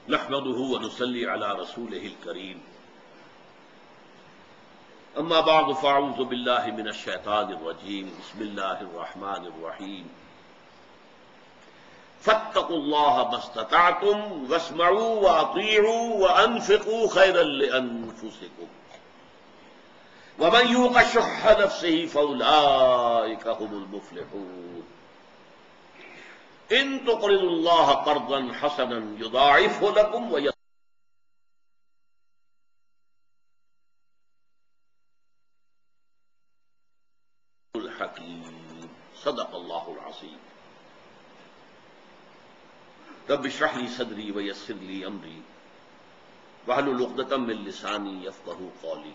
نحمده ونصلي على رسوله الكريم اما بعد فاعوذ بالله من الشيطان الرجيم بسم الله الرحمن الرحيم فاتقوا الله ما استطعتم واسمعوا واطيعوا وانفقوا خيرا لانفسكم ومن يوق شح نفسه فاولئك هم المفلحون ان تقرضوا الله قرضا حسنا يضاعفه لكم ويغفر الحكيم صدق الله العظيم رب اشرح لي صدري ويسر لي امري واحلل عقدة من لساني يفقهوا قولي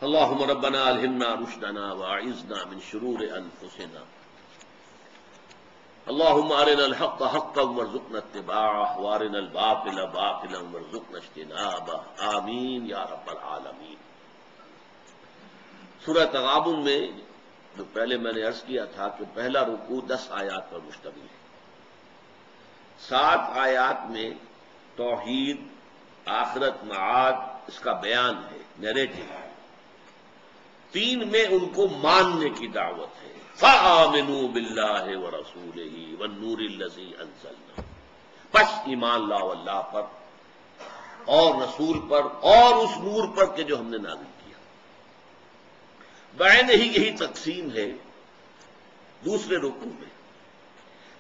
اللهم ربنا الهمنا رشدنا واعذنا من شرور انفسنا اللهم ارنا الحق حقا وارزقنا اتباعه وارنا الباطل باطلا وارزقنا اجتنابه آمین یا رب العالمین۔ سورہ تغابن میں جو پہلے میں نے عرض کیا تھا کہ پہلا رکوع 10 آیات پر مشتمل ہے، 7 آیات میں توحید، آخرت، معاد اس کا بیان ہے، نیریٹو، 3 میں ان کو ماننے کی دعوت ہے، فآمنوا باللہ ورسولہ والنور الذی انزلنا، بس ایمان لاؤ اللہ پر اور رسول پر اور اس نور پر کہ جو ہم نے نازل کیا۔ بعین ہی یہی تقسیم ہے دوسرے رکوع میں۔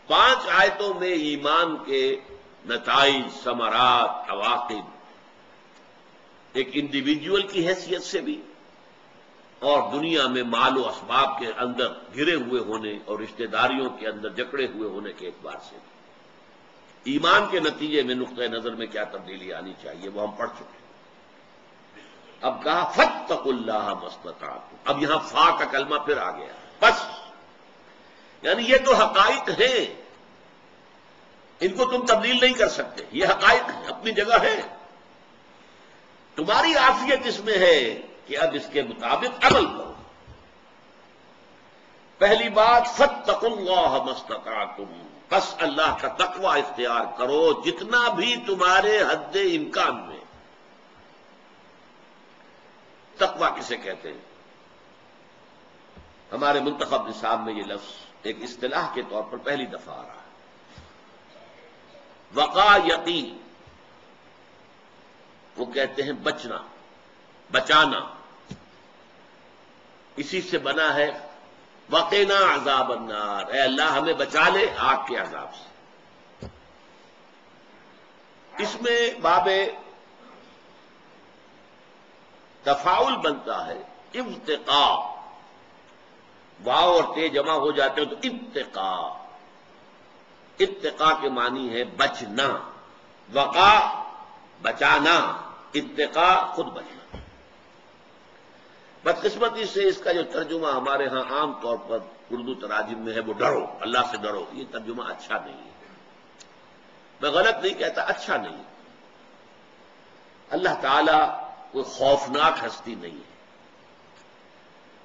5 آیتوں میں ایمان کے نتائج، ثمرات، عواقب، ایک انڈیویجول کی حیثیت سے بھی اور دنیا میں مال و اسباب کے اندر گرے ہوئے ہونے اور رشتہ داریوں کے اندر جکڑے ہوئے ہونے کے اعتبار سے بھی ایمان کے نتیجے میں نقطۂ نظر میں کیا تبدیلی آنی چاہیے وہ ہم پڑھ چکے۔ اب کہا فاتقوا اللہ ما استطعتم، اب یہاں فا کا کلمہ پھر آ گیا، بس یعنی یہ تو حقائق ہیں، ان کو تم تبدیل نہیں کر سکتے، یہ حقائق ہیں، اپنی جگہ ہے، تمہاری عافیت اس میں ہے کہ اب اس کے مطابق عمل کرو۔ پہلی بات فاتقوا اللہ ما استطعتم، بس اللہ کا تقوی اختیار کرو جتنا بھی تمہارے حد امکان میں۔ تقوی کسے کہتے ہیں؟ ہمارے منتخب نصاب میں یہ لفظ ایک اصطلاح کے طور پر پہلی دفعہ آ رہا ہے۔ وقا یقین، وہ کہتے ہیں بچنا، بچانا، اسی سے بنا ہے وقنا عذاب النار، اے اللہ ہمیں بچا لے آگ کے عذاب سے۔ اس میں باب تفاعل بنتا ہے ابتقاء، واو اور تے جمع ہو جاتے ہیں تو ابتقاء، اتقاء کے معنی ہے بچنا، وقا بچانا، اتقاء خود بچنا۔ بدقسمتی سے اس کا جو ترجمہ ہمارے ہاں عام طور پر اردو تراجم میں ہے وہ ڈرو، اللہ سے ڈرو، یہ ترجمہ اچھا نہیں ہے، میں غلط نہیں کہتا، اچھا نہیں۔ اللہ تعالی کوئی خوفناک ہستی نہیں ہے،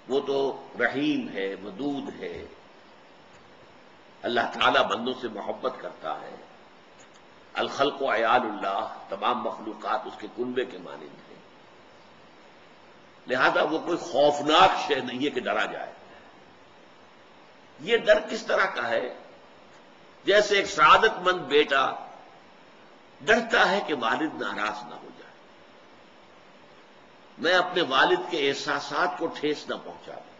وہ تو رحیم ہے، ودود ہے، اللہ تعالی بندوں سے محبت کرتا ہے، الخلق و عیال اللہ، تمام مخلوقات اس کے کنبے کے مانند ہیں، لہذا وہ کوئی خوفناک شے نہیں ہے کہ ڈرا جائے۔ یہ ڈر کس طرح کا ہے؟ جیسے ایک سعادت مند بیٹا ڈرتا ہے کہ والد ناراض نہ ہو جائے، میں اپنے والد کے احساسات کو ٹھیس نہ پہنچا دوں،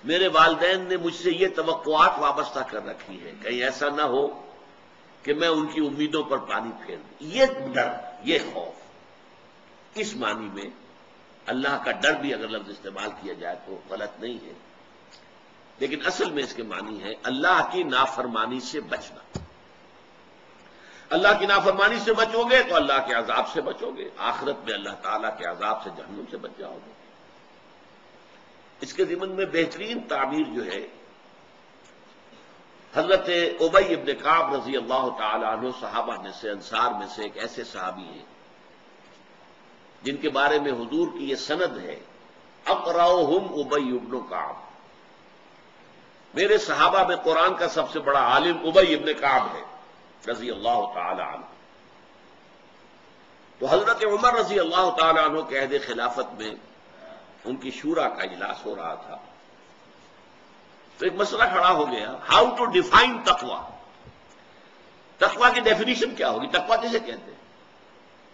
میرے والدین نے مجھ سے یہ توقعات وابستہ کر رکھی ہے، کہیں ایسا نہ ہو کہ میں ان کی امیدوں پر پانی پھیر دوں۔ یہ ڈر، یہ خوف، اس معنی میں اللہ کا ڈر بھی اگر لفظ استعمال کیا جائے تو غلط نہیں ہے، لیکن اصل میں اس کے معنی ہے اللہ کی نافرمانی سے بچنا۔ اللہ کی نافرمانی سے بچو گے تو اللہ کے عذاب سے بچو گے، آخرت میں اللہ تعالیٰ کے عذاب سے جہنم سے بچ جاؤ گے۔ اس کے ضمن میں بہترین تعبیر جو ہے حضرت ابی ابن کعب رضی اللہ تعالی عنہ، صحابہ میں سے، انصار میں سے ایک ایسے صحابی ہیں جن کے بارے میں حضور کی یہ سند ہے، اقرأہم ابی ابن کعب، میرے صحابہ میں قرآن کا سب سے بڑا عالم ابی ابن کعب ہے، رضی اللہ تعالی عنہ. تو حضرت عمر رضی اللہ تعالی عنہ کے عہد خلافت میں ان کی شورا کا اجلاس ہو رہا تھا. تو ایک مسئلہ کھڑا ہو گیا، ہاؤ ٹو ڈیفائن تقوی. تقوی کی ڈیفینیشن کیا ہوگی؟ تقوی کیسے کہتے ہیں؟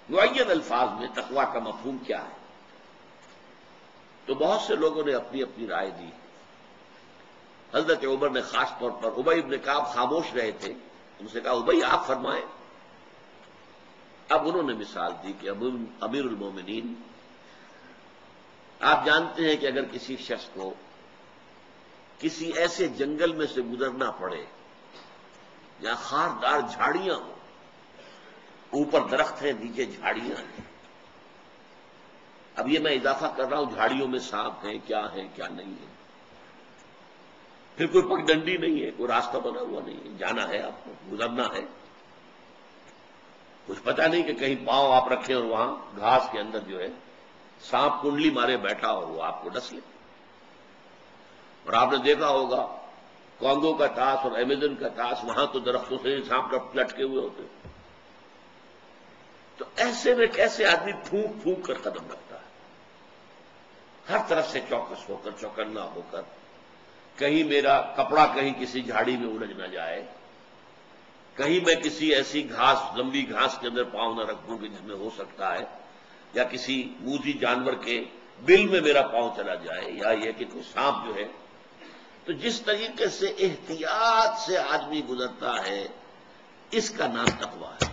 معین الفاظ میں تقوی کا مفہوم کیا ہے؟ تو بہت سے لوگوں نے اپنی اپنی رائے دی. حضرت عمر نے خاص طور پر، ابی بن کعب خاموش رہے تھے، ان سے کہا ابی آپ فرمائیں. اب انہوں نے مثال دی کہ امیر المومنین، آپ جانتے ہیں کہ اگر کسی شخص کو کسی ایسے جنگل میں سے گزرنا پڑے جہاں خاردار جھاڑیاں ہوں، اوپر درخت ہیں نیچے جھاڑیاں ہیں. اب یہ میں اضافہ کر رہا ہوں، جھاڑیوں میں سانپ ہیں کیا نہیں ہے. پھر کوئی پگڈنڈی نہیں ہے، کوئی راستہ بنا ہوا نہیں ہے، جانا ہے آپ کو، گزرنا ہے. کچھ پتہ نہیں کہ کہیں پاؤں آپ رکھیں اور وہاں گھاس کے اندر جو ہے سانپ کنڈلی مارے بیٹھا اور وہ آپ کو ڈس لے. اور آپ نے دیکھا ہوگا کانگو کا ٹاس اور ایمیزن کا ٹاس، وہاں تو درختوں سے سانپ لٹکے ہوئے ہوتے. تو ایسے میں کیسے آدمی پھونک پھونک کر قدم رکھتا ہے، ہر طرف سے چوکس ہو کر، چوکنا ہو کر، کہیں میرا کپڑا کہیں کسی جھاڑی میں الجھ نہ جائے، کہیں میں کسی ایسی گھاس، لمبی گھاس کے اندر پاؤں نہ رکھوں کہ جس میں ہو سکتا ہے یا کسی موذی جانور کے بل میں میرا پاؤں چلا جائے، یا یہ کہ کوئی سانپ جو ہے. تو جس طریقے سے احتیاط سے آدمی گزرتا ہے، اس کا نام تقویٰ ہے.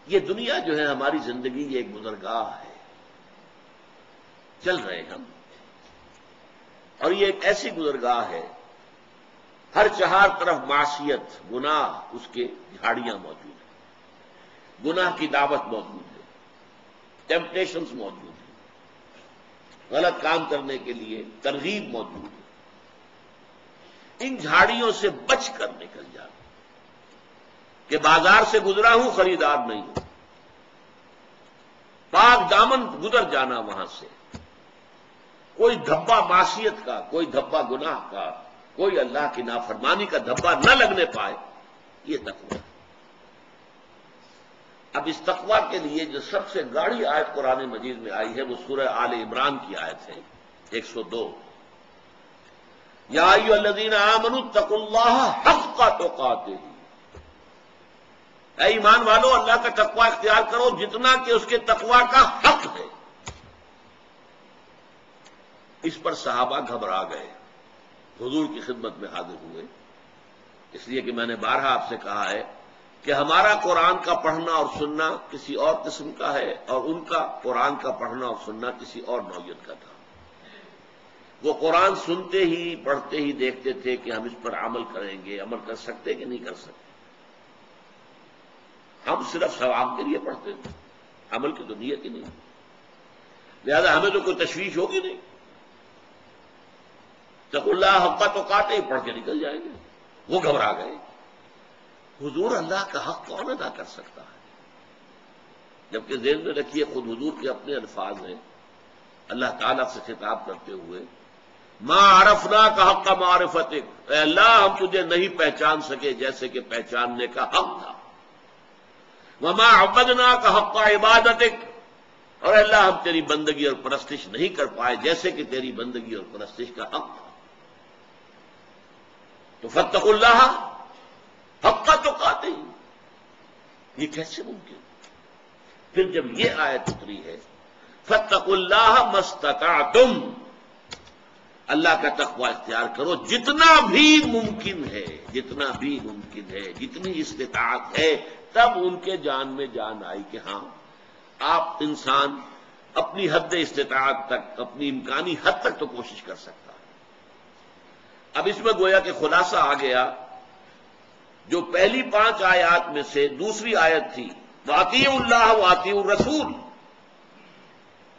یہ دنیا جو ہے ہماری زندگی، یہ ایک گزرگاہ ہے، چل رہے ہم، اور یہ ایک ایسی گزرگاہ ہے، ہر چہار طرف معصیت، گناہ، اس کے جھاڑیاں موجود ہیں، گناہ کی دعوت موجود ہے، ٹیمپٹیشنز موجود ہیں، غلط کام کرنے کے لیے ترغیب موجود ہے. ان جھاڑیوں سے بچ کر نکل جانا، کہ بازار سے گزرا ہوں خریدار نہیں ہوں، پاک دامن گزر جانا وہاں سے، کوئی دھبا معصیت کا، کوئی دھبا گناہ کا، کوئی اللہ کی نافرمانی کا دھبا نہ لگنے پائے، یہ تقویٰ. اب اس تقویٰ کے لیے جو سب سے گاڑی آیت قرآن مجید میں آئی ہے وہ سورہ آل عمران کی آیت ہے 102. یا ایھا الذین آمنوا اتقوا اللہ حق تقاتہ، اے ایمان والو اللہ کا تقویٰ اختیار کرو جتنا کہ اس کے تقویٰ کا حق ہے. اس پر صحابہ گھبرا گئے، حضور کی خدمت میں حاضر ہوئے، اس لیے کہ میں نے بارہا آپ سے کہا ہے کہ ہمارا قرآن کا پڑھنا اور سننا کسی اور قسم کا ہے، اور ان کا قرآن کا پڑھنا اور سننا کسی اور نوعیت کا تھا. وہ قرآن سنتے ہی، پڑھتے ہی دیکھتے تھے کہ ہم اس پر عمل کریں گے، عمل کر سکتے کہ نہیں کر سکتے. ہم صرف ثواب کے لیے پڑھتے تھے، عمل کی تو نیت ہی نہیں، لہذا ہمیں تو کوئی تشویش ہوگی نہیں. اتقوا اللہ حق تقاتہ ہی پڑھ کے نکل جائیں گے. وہ گھبرا گئے، حضور اللہ کا حق کون ادا کر سکتا ہے؟ جبکہ ذہن میں رکھیے خود حضور کے اپنے الفاظ ہیں، اللہ تعالیٰ سے خطاب کرتے ہوئے، ما عرفناک حق معرفتک، اے اللہ ہم تجھے نہیں پہچان سکے جیسے کہ پہچاننے کا حق تھا. وما عبدناک حق عبادتک، اور اے اللہ ہم تیری بندگی اور پرستش نہیں کر پائے جیسے کہ تیری بندگی اور پرستش کا حق تھا. تو فاتقوا اللہ حق تقاتہ، یہ کیسے ممکن؟ پھر جب یہ آیت اتری ہے فاتقوا اللہ ما استطعتم، اللہ کا تقوی اختیار کرو جتنا بھی ممکن ہے، جتنا بھی ممکن ہے، جتنی استطاعت ہے. تب ان کے جان میں جان آئی کہ ہاں آپ انسان اپنی حد استطاعت تک، اپنی امکانی حد تک تو کوشش کر سکتا ہے. اب اس میں گویا کہ خلاصہ آ گیا، جو پہلی 5 آیات میں سے دوسری آیت تھی وَأَطِیعُوا اللَّهَ وَأَطِیعُوا الرَّسُولَ،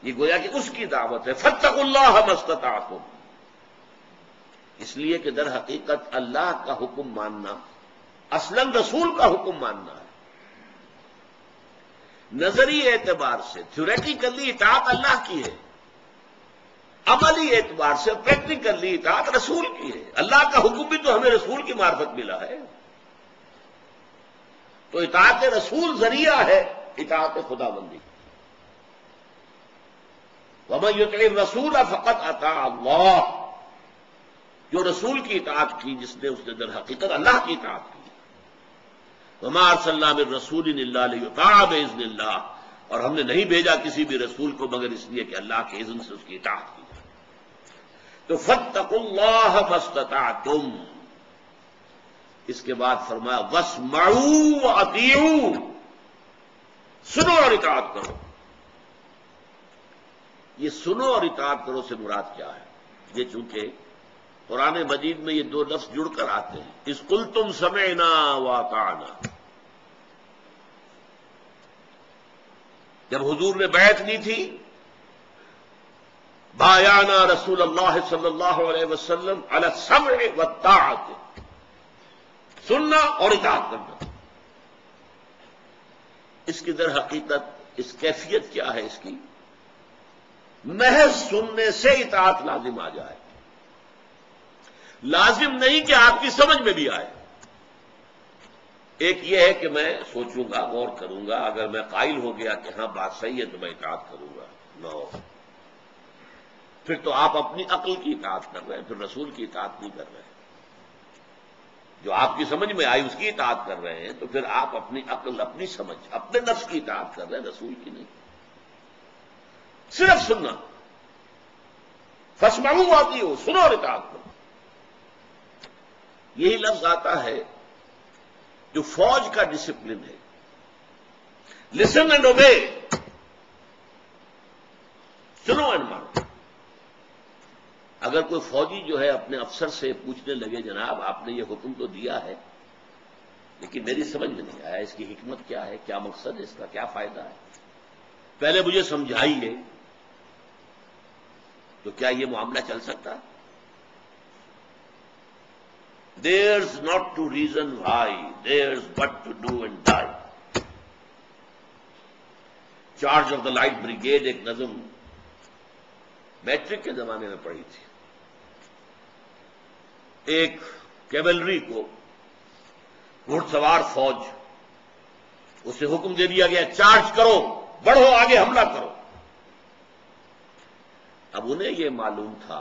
یہ گویا کہ اس کی دعوت ہے، فَاتَّقُوا اللَّهَ مَا اسْتَطَعْتُمْ. اس لیے کہ در حقیقت اللہ کا حکم ماننا اصلاً رسول کا حکم ماننا ہے. نظری اعتبار سے تھیوریٹیکلی اطاعت اللہ کی ہے، عملی اعتبار سے پریکٹیکلی اطاعت رسول کی ہے. اللہ کا حکم بھی تو ہمیں رسول کی معرفت ملا ہے. تو اطاعت رسول ذریعہ ہے اطاعت خدا بندی. وَمَن يُطِعِ الرَّسُولَ فَقَدْ أَطَاعَ اللَّهَ. جو رسول کی اطاعت کی جس نے اس نے در حقیقت اللہ کی اطاعت کی. وَمَا أَرْسَلْنَا مِن رَّسُولٍ إِلَّا لِيُطَاعَ بِإِذْنِ اللَّهِ. اور ہم نے نہیں بھیجا کسی بھی رسول کو مگر اس لیے کہ اللہ کے اذن سے اس کی اطاعت کی جائے. تو فَاتَّقُوا اللَّهَ مَا اسْتَطَعْتُمْ. اس کے بعد فرمایا وَاسْمَعُوا وَأَطِیعُوا. سنو اور اطاعت کرو. یہ سنو اور اطاعت کرو سے مراد کیا ہے؟ یہ چونکہ قرآن مجید میں یہ دو لفظ جڑ کر آتے ہیں. اذ قلتم سمعنا واطعنا. جب حضور نے بیعت لی تھی بایعنا رسول اللہ صلی اللہ علیہ وسلم علی السمع والطاعت. سننا اور اطاعت کرنا. اس کی در حقیقت اس کیفیت کیا ہے اس کی؟ محض سننے سے اطاعت لازم آ جائے. لازم نہیں کہ آپ کی سمجھ میں بھی آئے. ایک یہ ہے کہ میں سوچوں گا غور کروں گا اگر میں قائل ہو گیا کہ ہاں بات صحیح ہے تو میں اطاعت کروں گا. نو پھر تو آپ اپنی عقل کی اطاعت کر رہے ہیں, پھر رسول کی اطاعت نہیں کر رہے ہیں. جو آپ کی سمجھ میں آئی اس کی اطاعت کر رہے ہیں تو پھر آپ اپنی عقل اپنی سمجھ اپنے نفس کی اطاعت کر رہے ہیں, رسول کی نہیں. صرف سننا. فاسمعوا واطیعوا. سنو اور اطاعت کرو. یہی لفظ آتا ہے جو فوج کا ڈسپلن ہے. Listen and obey. سنو اینڈ مانو. اگر کوئی فوجی جو ہے اپنے افسر سے پوچھنے لگے جناب آپ نے یہ حکم تو دیا ہے لیکن میری سمجھ میں نہیں آیا اس کی حکمت کیا ہے, کیا مقصد ہے, اس کا کیا فائدہ ہے, پہلے مجھے سمجھائیے, تو کیا یہ معاملہ چل سکتا؟ There's not to reason why, there's but to do and die. Charge of the light brigade ایک نظم میٹرک کے زمانے میں پڑھی تھی. ایک کیولری کو گھڑ سوار فوج اسے حکم دے دیا گیا چارج کرو, بڑھو آگے حملہ کرو. اب انہیں یہ معلوم تھا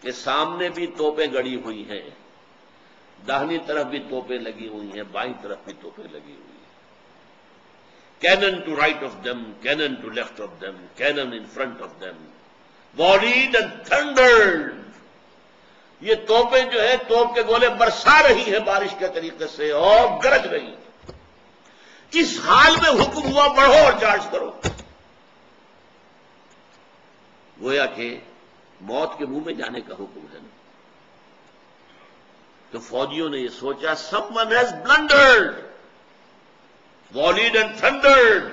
کہ سامنے بھی توپیں گڑی ہوئی ہیں, داہنی طرف بھی توپیں لگی ہوئی ہیں, بائیں طرف بھی توپیں لگی ہوئی ہیں. Cannon to right of them, cannon to left of them, cannon in front of them, volleyed and thundered. یہ توپیں جو ہے توپ کے گولے برسا رہی ہیں بارش کے طریقے سے اور گرج رہی ہیں. اس حال میں حکم ہوا بڑھو اور چارج کرو. گویا کہ موت کے منہ میں جانے کا حکم ہے نا. تو فوجیوں نے یہ سوچا someone has blundered, volleyed and thundered,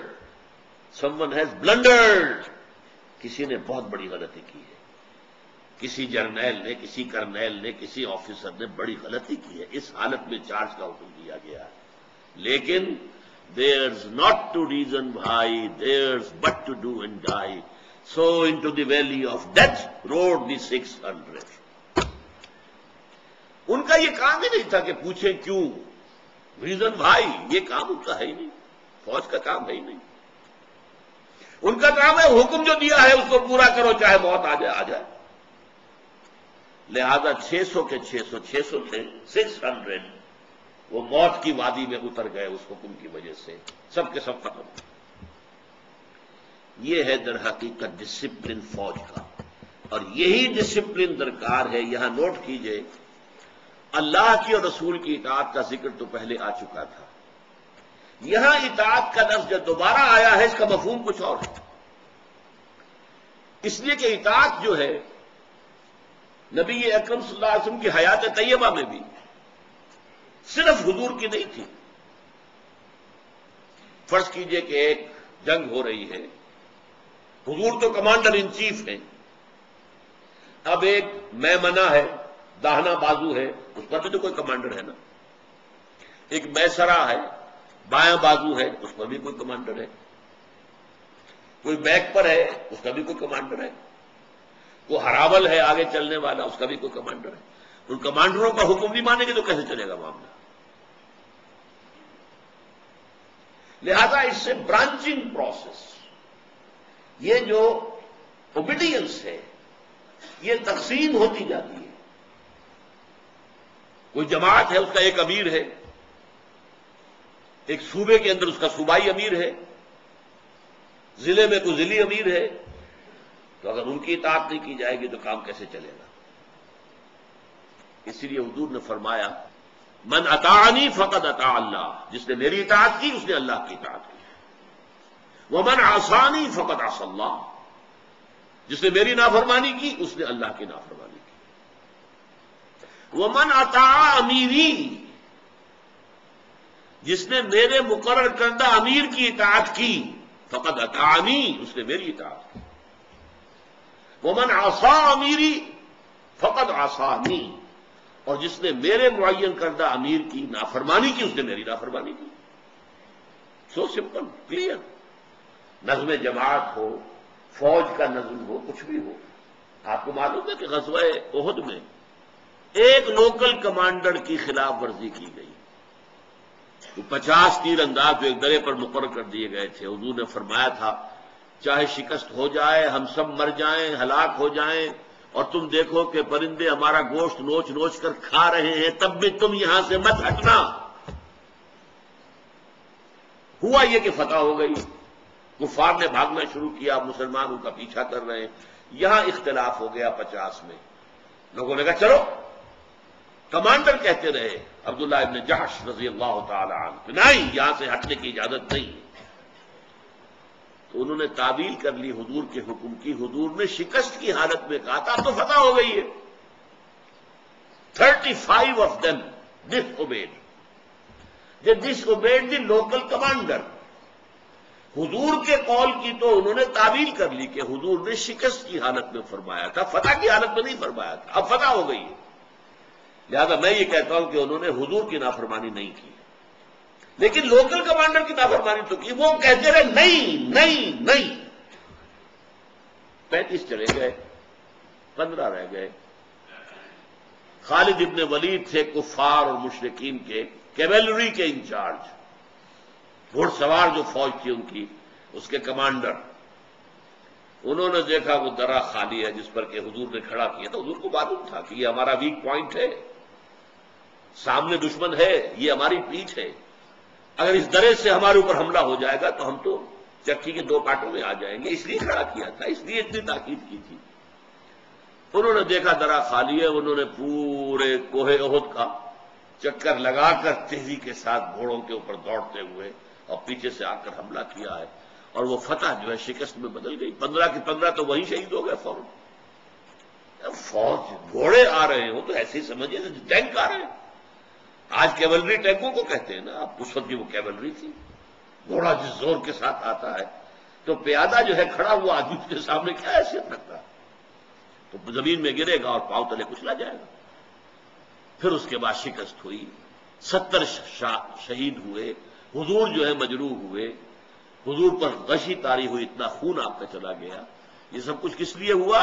someone has blundered. کسی نے بہت بڑی غلطی کی ہے, کسی جرنیل نے, کسی کرنیل نے, کسی آفیسر نے بڑی غلطی کی ہے. اس حالت میں چارج کا حکم دیا گیا ہے. لیکن there's not to reason why, there's but to do and die. So into the valley of death rode the 600. ان کا یہ کام ہی نہیں تھا کہ پوچھیں کیوں, ریزن بھائی, یہ کام ان کا ہے ہی نہیں, فوج کا کام ہے ہی نہیں. ان کا کام ہے حکم جو دیا ہے اس کو پورا کرو چاہے موت آ جائے آ جائے. لہذا 600 کے 600 تھے, 600 وہ موت کی وادی میں اتر گئے اس حکم کی وجہ سے, سب کے سب ختم. یہ ہے در حقیقت ڈسپلن فوج کا, اور یہی ڈسپلن درکار ہے. یہاں نوٹ کیجئے اللہ کی اور رسول کی اطاعت کا ذکر تو پہلے آ چکا تھا. یہاں اطاعت کا لفظ جو دوبارہ آیا ہے اس کا مفہوم کچھ اور ہے. اس لیے کہ اطاعت جو ہے نبی اکرم صلی اللہ علیہ وسلم کی حیات طیبہ میں بھی صرف حضور کی نہیں تھی. فرض کیجئے کہ ایک جنگ ہو رہی ہے, حضور تو کمانڈر ان چیف ہیں, اب ایک میمنہ ہے, داہنا بازو ہے, اس پر بھی تو کوئی کمانڈر ہے نا. ایک میسرا ہے, بایاں بازو ہے, اس پر بھی کوئی کمانڈر ہے. کوئی بیک پر ہے, اس کا بھی کوئی کمانڈر ہے. کوئی ہراول ہے آگے چلنے والا, اس کا بھی کوئی کمانڈر ہے. ان کمانڈروں کا حکم نہیں مانیں گے تو کیسے چلے گا معاملہ. لہذا اس سے برانچنگ پروسیس، یہ جو اوبیڈینس ہے یہ تقسیم ہوتی جاتی ہے. کوئی جماعت ہے، اس کا ایک امیر ہے، ایک صوبے کے اندر اس کا صوبائی امیر ہے، ضلع میں کوئی ضلعی امیر ہے، تو اگر ان کی اطاعت نہیں کی جائے گی تو کام کیسے چلے گا؟ اسی لیے حضور نے فرمایا من اطاعنی فقد اطاع اللہ، جس نے میری اطاعت کی اس نے اللہ کی اطاعت کی. ومن عصانی فقد عصى اللہ، جس نے میری نافرمانی کی اس نے اللہ کی نافرمانی کی. ومن اطاع امیری، جس نے میرے مقرر کردہ امیر کی اطاعت کی فقد اطاعنی، اس نے میری اطاعت کی. ومن عصى امیری فقد عصانی، اور جس نے میرے معین کردہ امیر کی نافرمانی کی اس نے میری نافرمانی کی. So simple, clear. نظم جماعت ہو، فوج کا نظم ہو، کچھ بھی ہو. آپ کو معلوم ہے کہ غزوہ احد میں ایک لوکل کمانڈر کی خلاف ورزی کی گئی. تو 50 تیر انداز جو ایک درے پر مقرر کر دیے گئے تھے، حضور نے فرمایا تھا چاہے شکست ہو جائے، ہم سب مر جائیں، ہلاک ہو جائیں، اور تم دیکھو کہ پرندے ہمارا گوشت نوچ نوچ کر کھا رہے ہیں، تب بھی تم یہاں سے مت ہٹنا. ہوا یہ کہ فتح ہو گئی، کفار نے بھاگنا شروع کیا، مسلمان ان کا پیچھا کر رہے ہیں. یہاں اختلاف ہو گیا 50 میں. لوگوں نے کہا چلو، کمانڈر کہتے رہے عبداللہ ابن جحش رضی اللہ تعالی عنہ کہ نہیں، یہاں سے ہٹنے کی اجازت نہیں. تو انہوں نے تعویل کر لی حضور کے حکم کی. حضور نے شکست کی حالت میں کہا تھا اب تو فتح ہو گئی ہے. 35 of them disobeyed. They disobeyed the local commander. حضور کے قول کی تو انہوں نے تعویل کر لی کہ حضور نے شکست کی حالت میں فرمایا تھا، فتح کی حالت میں نہیں فرمایا تھا. اب فتح ہو گئی ہے. لہذا میں یہ کہتا ہوں کہ انہوں نے حضور کی نافرمانی نہیں کی، لیکن لوکل کمانڈر کی نافرمانی تو کی. وہ کہتے رہے نہیں نہیں نہیں. 35 چلے گئے، 15 رہ گئے. خالد ابن ولید تھے کفار اور مشرکین کے کیولری کے انچارج، گھوڑ سوار جو فوج تھی ان کی، اس کے کمانڈر. انہوں نے دیکھا وہ درہ خالی ہے جس پر کہ حضور نے کھڑا کیا. تو حضور کو معلوم تھا کہ یہ ہمارا ویک پوائنٹ ہے، سامنے دشمن ہے، یہ ہماری پیٹھ ہے. اگر اس درے سے ہمارے اوپر حملہ ہو جائے گا تو ہم تو چکی کے 2 پارٹوں میں آ جائیں گے. اس لیے کھڑا کیا تھا، اس لیے اتنی تاکید کی تھی. انہوں نے دیکھا درہ خالی ہے. انہوں نے پورے کوہ احد کا چکر لگا کر تیزی کے ساتھ گھوڑوں کے اوپر دوڑتے ہوئے اور پیچھے سے آ کر حملہ کیا ہے. اور وہ فتح جو ہے شکست میں بدل گئی. 15 کی 15 تو وہیں شہید ہو گئے فوراً. فوج گھوڑے آ رہے ہوں تو ایسے ہی سمجھیے ٹینک آ رہے ہیں. آج کیولری ٹینکوں کو کہتے ہیں نا، اب اس وقت کی وہ کیولری تھی. گھوڑا جس زور کے ساتھ آتا ہے تو پیادہ جو ہے کھڑا ہوا آدمی کے سامنے کیا حیثیت رکھتا ہے، تو زمین میں گرے گا اور پاؤں تلے کچلا جائے گا. پھر اس کے بعد شکست ہوئی، 70 شہید ہوئے. حضور جو ہے مجروح ہوئے، حضور پر غشی طاری ہوئی، اتنا خون آپ کا چلا گیا. یہ سب کچھ کس لیے ہوا؟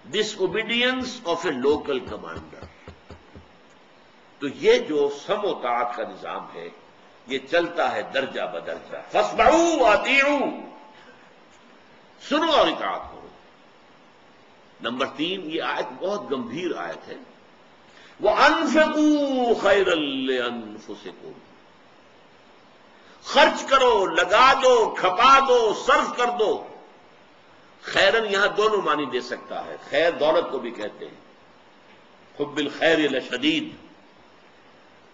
Disobedience of a local commander. تو یہ جو سم و طاعت کا نظام ہے یہ چلتا ہے درجہ بدرجہ. فاسمعوا واطیعوا، سنو اور اطاعت کرو. نمبر 3، یہ آیت بہت گمبھیر آیت ہے. وَأَنفِقُوا خَيْرًا لِأَنفُسِكُمْ، خرچ کرو، لگا دو، کھپا دو، صرف کر دو. خیرن یہاں دونوں معنی دے سکتا ہے. خیر دولت کو بھی کہتے ہیں. حب الخیر لشدید،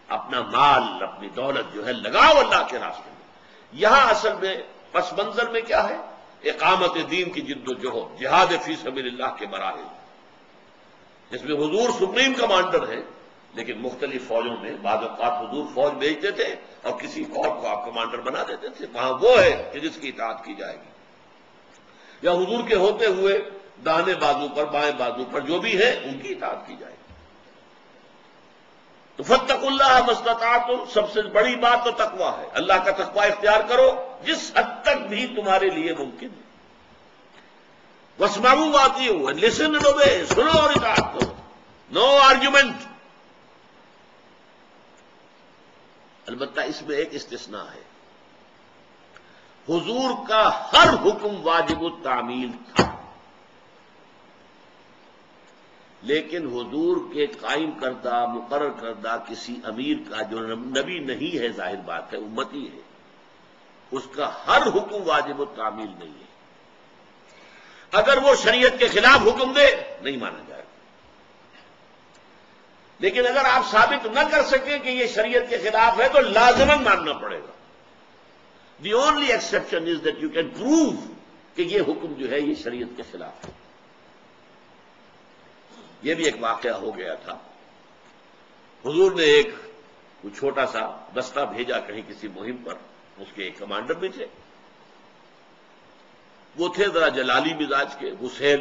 اپنا مال، اپنی دولت جو ہے لگاؤ اللہ کے راستے میں. یہاں اصل میں پس منظر میں کیا ہے؟ اقامت دین کی جد و جہد، جہاد فی سبیل اللہ کے مراحل، جس میں حضور سپریم کمانڈر ہیں، لیکن مختلف فوجوں میں بعض اوقات حضور فوج بھیجتے تھے اور کسی فوج کو آپ کمانڈر بنا دیتے تھے. وہاں وہ ہے کہ جس کی اطاعت کی جائے گی، یا حضور کے ہوتے ہوئے داہنے بازو پر بائیں بازو پر جو بھی ہے ان کی اطاعت کی جائے گی. تو فاتقوا اللہ ما استطعتم، سب سے بڑی بات تو تقوی ہے. اللہ کا تقوی اختیار کرو جس حد تک بھی تمہارے لیے ممکن ہے. واسمعوا واطیعوا، لسن اینڈ اوبے، سنو اور اطاعت کرو. نو آرگیومنٹ. البتہ اس میں ایک استثناء ہے. حضور کا ہر حکم واجب التعمیل تھا، لیکن حضور کے قائم کردہ مقرر کردہ کسی امیر کا جو نبی نہیں ہے، ظاہر بات ہے امتی ہے، اس کا ہر حکم واجب التعمیل نہیں ہے۔ اگر وہ شریعت کے خلاف حکم دے نہیں مانا جائے گا، لیکن اگر آپ ثابت نہ کر سکیں کہ یہ شریعت کے خلاف ہے تو لازماً ماننا پڑے گا۔ The only exception is that you can prove کہ یہ حکم جو ہے یہ شریعت کے خلاف ہے۔ یہ بھی ایک واقعہ ہو گیا تھا، حضور نے ایک چھوٹا سا دستہ بھیجا کہیں کسی مہم پر، اس کے ایک کمانڈر بھی تھے، وہ تھے ذرا جلالی مزاج کے، حسین۔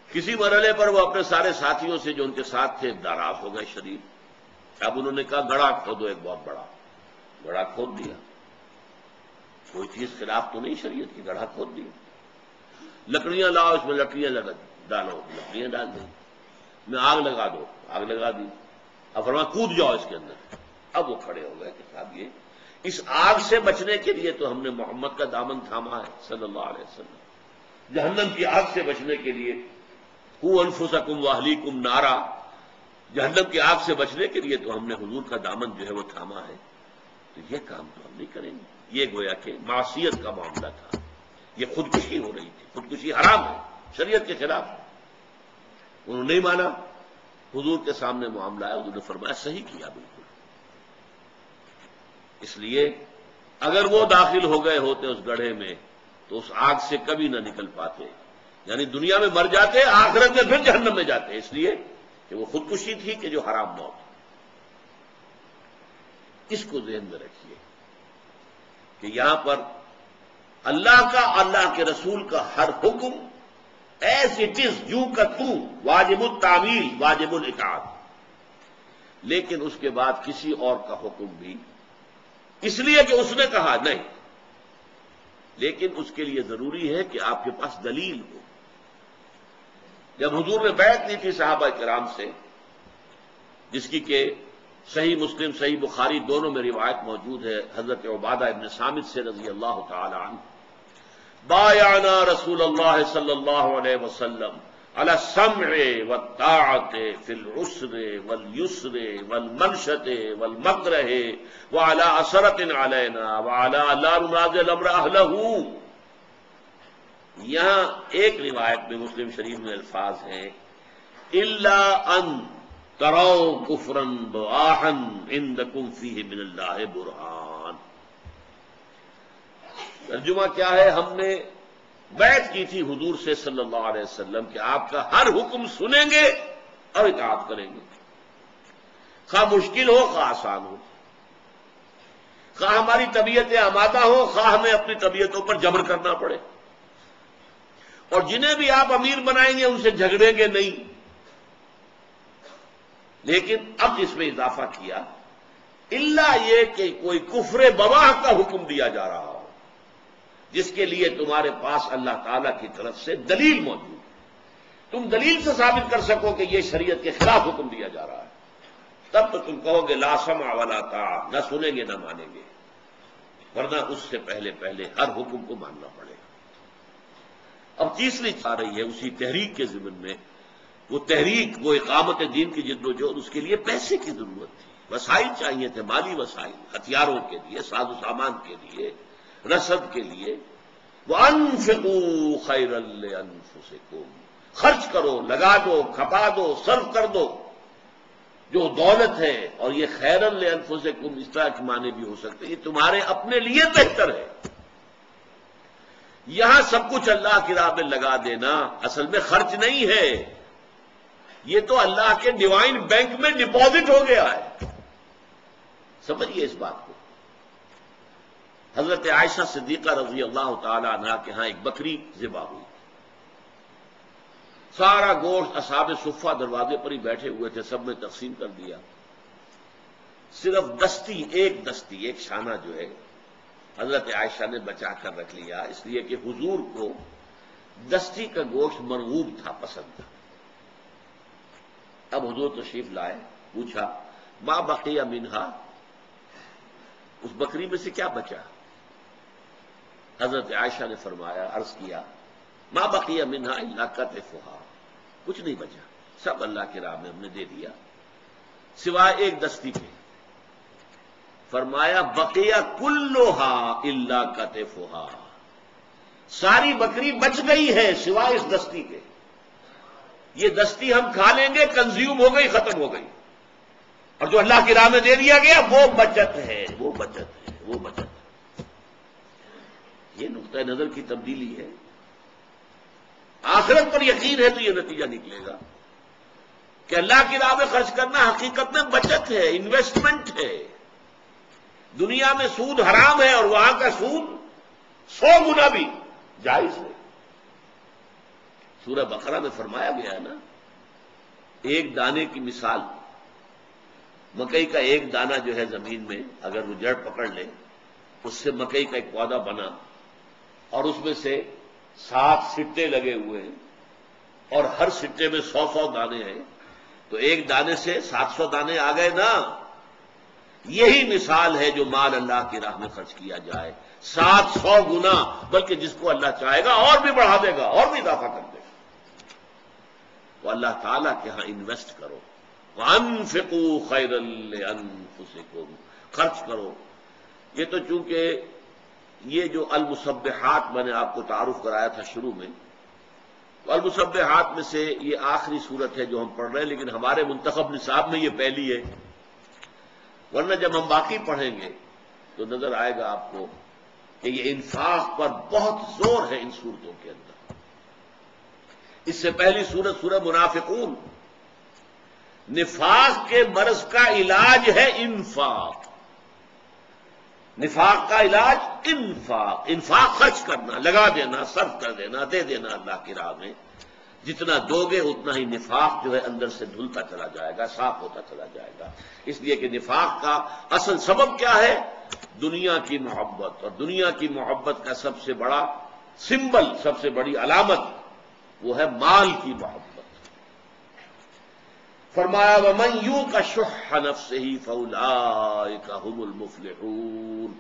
کسی مرحلے پر وہ اپنے سارے ساتھیوں سے جو ان کے ساتھ تھے ناراض ہو گئے شدید۔ اب انہوں نے کہا گڑھا کھودو، ایک بہت بڑا گڑھا کھود دیا، کوئی چیز خلاف تو نہیں شریعت کی، گڑھا کھود دیا۔ لکڑیاں لاؤ، اس میں لکڑیاں ڈالو، لکڑیاں ڈال دیں، میں آگ لگا دو، آگ لگا دی۔ اب فرمایا کود جاؤ اس کے اندر۔ اب وہ کھڑے ہو گئے کہ صاحب یہ اس آگ سے بچنے کے لیے تو ہم نے محمد کا دامن تھاما ہے صلی اللہ علیہ وسلم، جہنم کی آگ سے بچنے کے لیے قوا انفسکم واہلیکم نارا، جہنم کی آگ سے بچنے کے لیے تو ہم نے حضور کا دامن جو ہے وہ تھاما ہے، تو یہ کام تو ہم نہیں کریں گے۔ یہ گویا کہ معصیت کا معاملہ تھا، یہ خودکشی ہو رہی تھی، خودکشی حرام ہے، شریعت کے خلاف ہے۔ انہوں نے نہیں مانا، حضور کے سامنے معاملہ ہے، حضور نے فرمایا صحیح کیا بالکل۔ اس لیے اگر وہ داخل ہو گئے ہوتے اس گڑھے میں تو اس آگ سے کبھی نہ نکل پاتے، یعنی دنیا میں مر جاتے، آخرت میں پھر جہنم میں جاتے، اس لیے کہ وہ خودکشی تھی کہ جو حرام موت۔ اس کو ذہن میں رکھیے کہ یہاں پر اللہ کا، اللہ کے رسول کا ہر حکم ایز اٹ از، یوں کا توں، واجب التعمیل، واجب الاطاعت، لیکن اس کے بعد کسی اور کا حکم بھی اس لیے کہ اس نے کہا نہیں، لیکن اس کے لیے ضروری ہے کہ آپ کے پاس دلیل ہو۔ جب حضور نے بیعت لی تھی صحابہ کرام سے، جس کی کہ صحیح مسلم صحیح بخاری دونوں میں روایت موجود ہے حضرت عبادہ ابن صامت سے رضی اللہ تعالی عنہ، بایعنا رسول اللہ صلی اللہ علیہ وسلم علی السمع والطاعۃ فی العسر والیسر والمنشط والمکرہ وعلی اثرۃ علینا وعلی لا ننازع الامر اہلہ۔ یہاں ایک روایت میں مسلم شریف میں الفاظ ہیں الا ان تروا کفرا بواحا عندکم فیہ من اللہ برہان۔ ترجمہ کیا ہے؟ ہم نے بیعت کی تھی حضور سے صلی اللہ علیہ وسلم کہ آپ کا ہر حکم سنیں گے اور اطاعت کریں گے، خواہ مشکل ہو خواہ آسان ہو، خواہ ہماری طبیعتیں آمادہ ہو خواہ ہمیں اپنی طبیعتوں پر جبر کرنا پڑے، اور جنہیں بھی آپ امیر بنائیں گے ان سے جھگڑیں گے نہیں۔ لیکن اب اس میں اضافہ کیا الا یہ کہ کوئی کفر بواح کا حکم دیا جا رہا ہو جس کے لیے تمہارے پاس اللہ تعالی کی طرف سے دلیل موجود ہے، تم دلیل سے ثابت کر سکو کہ یہ شریعت کے خلاف حکم دیا جا رہا ہے، تب تو تم کہو گے لا سمع ولا طاعۃ، نہ سنیں گے نہ مانیں گے، ورنہ اس سے پہلے پہلے ہر حکم کو ماننا پڑے گا۔ اب تیسری آ رہی ہے اسی تحریک کے ضمن میں، وہ تحریک، وہ اقامت دین کی جد و جہد، اس کے لیے پیسے کی ضرورت تھی، وسائل چاہیے تھے، مالی وسائل، ہتھیاروں کے لیے، ساز و سامان کے لیے، رسد کے لیے۔ وَأَنفِقُوا خَيْرًا لِأَنفُسِكُمْ، خرچ کرو، لگا دو، کھپا دو، صرف کر دو جو دولت ہے، اور یہ خیرًا لِأَنفُسِكُمْ اس طرح کے معنی بھی ہو سکتے ہیں، یہ تمہارے اپنے لیے بہتر ہے۔ یہاں سب کچھ اللہ کی راہ میں لگا دینا اصل میں خرچ نہیں ہے، یہ تو اللہ کے ڈیوائن بینک میں ڈپازٹ ہو گیا ہے۔ سمجھیے اس بات کو۔ حضرت عائشہ صدیقہ رضی اللہ تعالی عنہا کے ہاں ایک بکری ذبح ہوئی، سارا گوشت اصحاب صفہ دروازے پر ہی بیٹھے ہوئے تھے، سب میں تقسیم کر دیا، صرف دستی ایک شانہ جو ہے حضرت عائشہ نے بچا کر رکھ لیا، اس لیے کہ حضور کو دستی کا گوشت مرغوب تھا، پسند تھا۔ اب حضور تشریف لائے، پوچھا ما بقی منہا، اس بکری میں سے کیا بچا؟ حضرت عائشہ نے فرمایا، عرض کیا، ما بقی منہا الا قطفھا، کچھ نہیں بچا، سب اللہ کی راہ میں ہم نے دے دیا سوائے ایک دستی کے۔ فرمایا بقیہ کلھا الا قطفھا، ساری بکری بچ گئی ہے سوائے اس دستی کے، یہ دستی ہم کھا لیں گے، کنزیوم ہو گئی، ختم ہو گئی، اور جو اللہ کی راہ میں دے دیا گیا وہ بچت ہے، وہ بچت ہے، وہ بچت ہے۔ یہ نقطہ نظر کی تبدیلی ہے۔ آخرت پر یقین ہے تو یہ نتیجہ نکلے گا کہ اللہ کی راہ میں خرچ کرنا حقیقت میں بچت ہے، انویسٹمنٹ ہے۔ دنیا میں سود حرام ہے اور وہاں کا سود 100 گنا بھی جائز ہے۔ سورہ بقرہ میں فرمایا گیا ہے نا، ایک دانے کی مثال، مکئی کا ایک دانہ جو ہے زمین میں اگر وہ جڑ پکڑ لے، اس سے مکئی کا ایک پودا بنا اور اس میں سے 7 سٹے لگے ہوئے ہیں اور ہر سٹے میں 100 دانے ہیں، تو ایک دانے سے 700 دانے آ گئے نا۔ یہی مثال ہے جو مال اللہ کی راہ میں خرچ کیا جائے 700 گنا، بلکہ جس کو اللہ چاہے گا اور بھی بڑھا دے گا، اور بھی اضافہ کر دے گا۔ تو اللہ تعالیٰ کے ہاں انویسٹ کرو، وَأَنفِقُوا خَيْرًا لِأَنفُسِكُمْ، خرچ کرو۔ یہ تو چونکہ یہ جو المسبحات میں نے آپ کو تعارف کرایا تھا شروع میں، تو المسبحات میں سے یہ آخری صورت ہے جو ہم پڑھ رہے ہیں، لیکن ہمارے منتخب نصاب میں یہ پہلی ہے، ورنہ جب ہم باقی پڑھیں گے تو نظر آئے گا آپ کو کہ یہ انفاق پر بہت زور ہے ان صورتوں کے اندر۔ اس سے پہلی صورت سورہ منافقون، نفاق کے مرض کا علاج ہے انفاق، نفاق کا علاج انفاق، انفاق خرچ کرنا، لگا دینا، صرف کر دینا، دے دینا اللہ کی راہ میں۔ جتنا دو گے اتنا ہی نفاق جو ہے اندر سے دھلتا چلا جائے گا، صاف ہوتا چلا جائے گا۔ اس لیے کہ نفاق کا اصل سبب کیا ہے؟ دنیا کی محبت، اور دنیا کی محبت کا سب سے بڑا سمبل، سب سے بڑی علامت وہ ہے مال کی محبت۔ فرمایا وَمَن یُوقَ شُحَّ نَفْسِهِ فَأُولَٰئِکَ هُمُ الْمُفْلِحُونَ،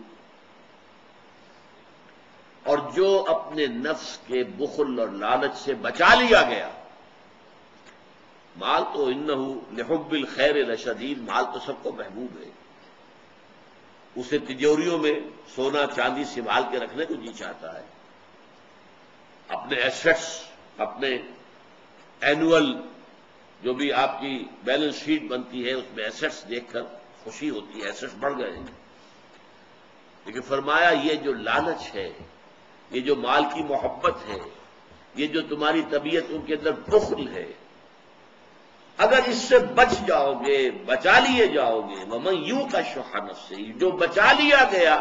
اور جو اپنے نفس کے بخل اور لالچ سے بچا لیا گیا، مال تو انہ لحب الخیر لشدید، مال تو سب کو محبوب ہے، اسے تجوریوں میں سونا چاندی سنبھال کے رکھنے کو جی چاہتا ہے، اپنے ایسٹس، اپنے اینول جو بھی آپ کی بیلنس شیٹ بنتی ہے اس میں ایسٹس دیکھ کر خوشی ہوتی ہے، ایسٹس بڑھ گئے ہیں۔ لیکن فرمایا یہ جو لالچ ہے، یہ جو مال کی محبت ہے، یہ جو تمہاری طبیعت ان کے اندر بخل ہے، اگر اس سے بچ جاؤ گے، بچا لیے جاؤ گے، وَمَن یُوقَ شُحَّ نَفْسِهِ، جو بچا لیا گیا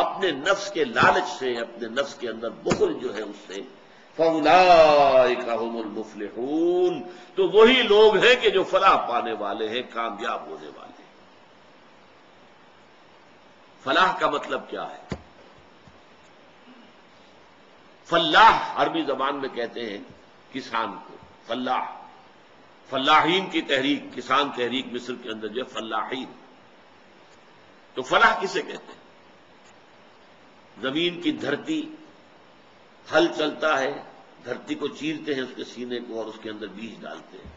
اپنے نفس کے لالچ سے، اپنے نفس کے اندر بخل جو ہے اس سے، فَأُولَٰئِکَ هُمُ الْمُفْلِحُونَ، تو وہی لوگ ہیں کہ جو فلاح پانے والے ہیں، کامیاب ہونے والے ہیں۔ فلاح کا مطلب کیا ہے؟ فلاح عربی زبان میں کہتے ہیں کسان کو، فلاح، فلاحین کی تحریک، کسان تحریک مصر کے اندر جو ہے فلاحین، تو فلاح کسے کہتے ہیں؟ زمین کی دھرتی، ہل چلتا ہے، دھرتی کو چیرتے ہیں اس کے سینے کو اور اس کے اندر بیج ڈالتے ہیں،